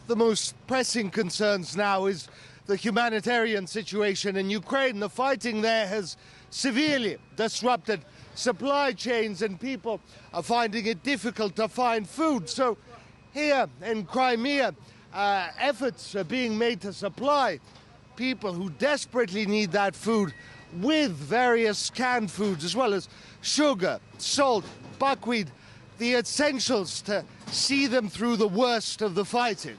the most pressing concerns now is the humanitarian situation in Ukraine. The fighting there has severely disrupted supply chains and people are finding it difficult to find food. So here in Crimea, efforts are being made to supply people who desperately need that food with various canned foods as well as sugar, salt, buckwheat, the essentials to see them through the worst of the fighting.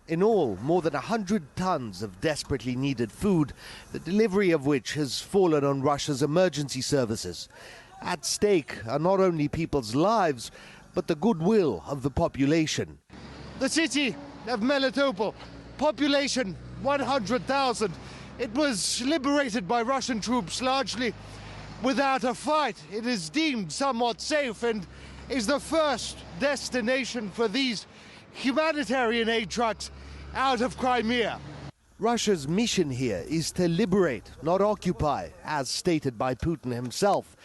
In all, more than 100 tons of desperately needed food, the delivery of which has fallen on Russia's emergency services. At stake are not only people's lives, but the goodwill of the population. The city of Melitopol, population 100,000. It was liberated by Russian troops largely without a fight. It is deemed somewhat safe and is the first destination for these humanitarian aid trucks out of Crimea. Russia's mission here is to liberate, not occupy, as stated by Putin himself.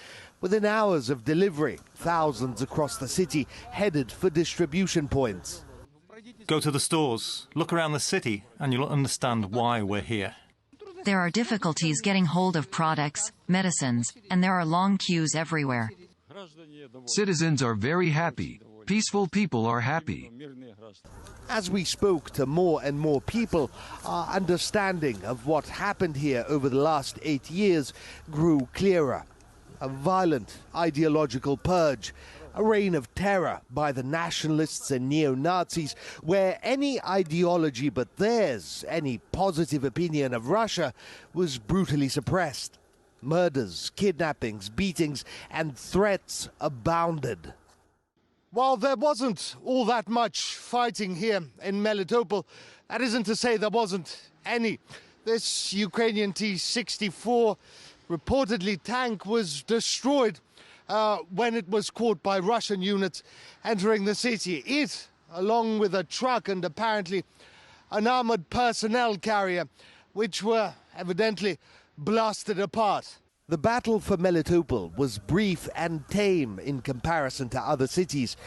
Within hours of delivery, thousands across the city headed for distribution points. Go to the stores, look around the city, and you'll understand why we're here. There are difficulties getting hold of products, medicines, and there are long queues everywhere. Citizens are very happy. Peaceful people are happy. As we spoke to more and more people, our understanding of what happened here over the last 8 years grew clearer. A violent ideological purge, a reign of terror by the nationalists and neo-Nazis, where any ideology but theirs, any positive opinion of Russia, was brutally suppressed. Murders, kidnappings, beatings, and threats abounded. While there wasn't all that much fighting here in Melitopol, that isn't to say there wasn't any. This Ukrainian T-64 reportedly tank was destroyed when it was caught by Russian units entering the city. It, along with a truck and apparently an armored personnel carrier, which were evidently blasted apart. The battle for Melitopol was brief and tame in comparison to other cities.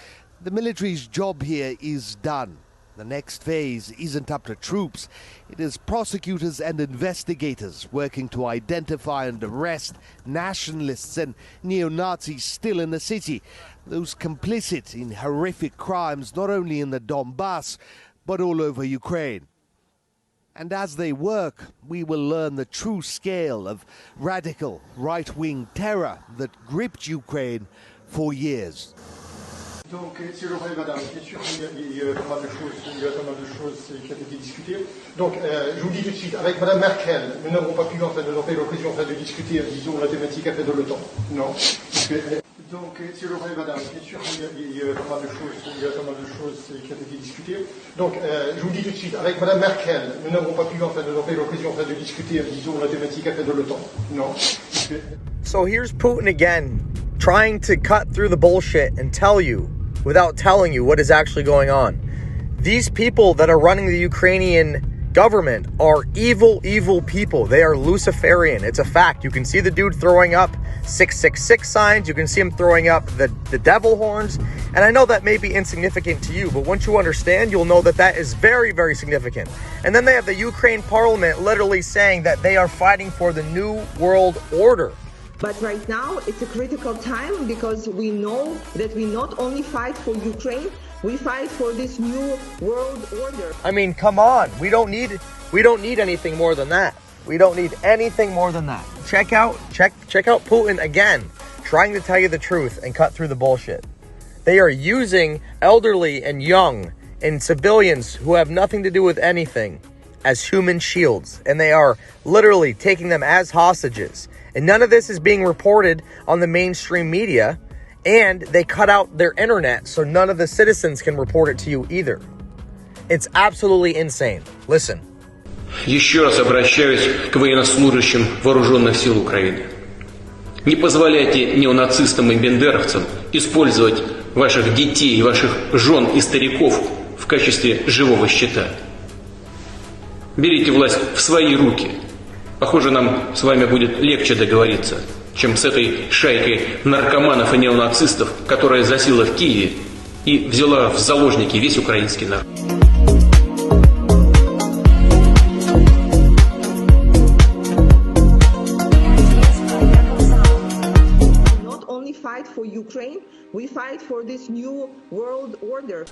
The military's job here is done. The next phase isn't up to troops. It is prosecutors and investigators working to identify and arrest nationalists and neo-Nazis still in the city, those complicit in horrific crimes not only in the Donbass, but all over Ukraine. And as they work, we will learn the true scale of radical right-wing terror that gripped Ukraine for years. Donc, si je vois, madame, bien sûr, il y a pas mal de choses qui ont été discutées. Donc, je vous dis tout de suite, avec madame Merkel, nous n'avons pas pu, enfin, nous n'avons pas eu l'occasion de discuter, disons, la thématique après de l'OTAN. Non. Donc, si je vois, madame, bien sûr, il y a pas mal de choses qui ont été discutées. Donc, je vous dis tout de suite, avec madame Merkel, nous n'avons pas pu, enfin, nous n'avons pas eu l'occasion de discuter, disons, la thématique après de l'OTAN. Non. So here's Putin again, trying to cut through the bullshit and tell you, without telling you what is actually going on. These people that are running the Ukrainian government are evil, evil people. They are Luciferian. It's a fact. You can see the dude throwing up 666 signs. You can see him throwing up the devil horns. And I know that may be insignificant to you, but once you understand, you'll know that that is very, very significant. And then they have the Ukraine parliament literally saying that they are fighting for the new world order. But right now, it's a critical time because we know that we not only fight for Ukraine, we fight for this new world order. I mean, come on. We don't need anything more than that. We don't need anything more than that. Check out Putin again, trying to tell you the truth and cut through the bullshit. They are using elderly and young and civilians who have nothing to do with anything as human shields, and they are literally taking them as hostages. And none of this is being reported on the mainstream media, and they cut out their internet so none of the citizens can report it to you either. It's absolutely insane. Listen. Еще раз обращаюсь к военнослужащим вооруженных сил Украины. Не позволяйте неонацистам и бендеровцам использовать ваших детей, ваших жен и стариков в качестве живого щита. Берите власть в свои руки. Похоже, нам с вами будет легче договориться, чем с этой шайкой наркоманов и неонацистов, которая засела в Киеве и взяла в заложники весь украинский народ. We fight for this new world order.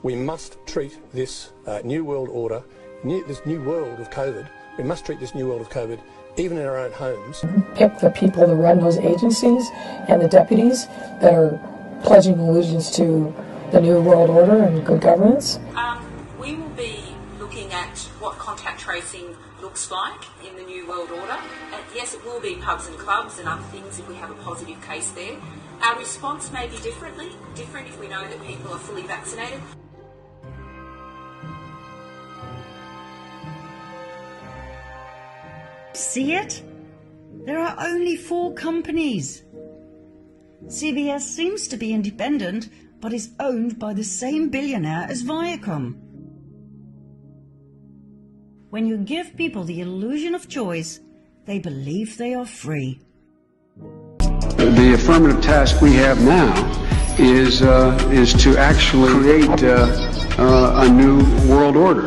We must treat this new world order, this new world of COVID, we must treat this new world of COVID even in our own homes. Pick the people to run those agencies and the deputies that are pledging allegiance to the new world order and good governance. We will be looking at what contact tracing looks like in the new world order. And yes, it will be pubs and clubs and other things if we have a positive case there. Our response may be different if we know that people are fully vaccinated. See it? There are only 4 companies. CBS seems to be independent, but is owned by the same billionaire as Viacom. When you give people the illusion of choice, they believe they are free. The affirmative task we have now is to actually create a new world order.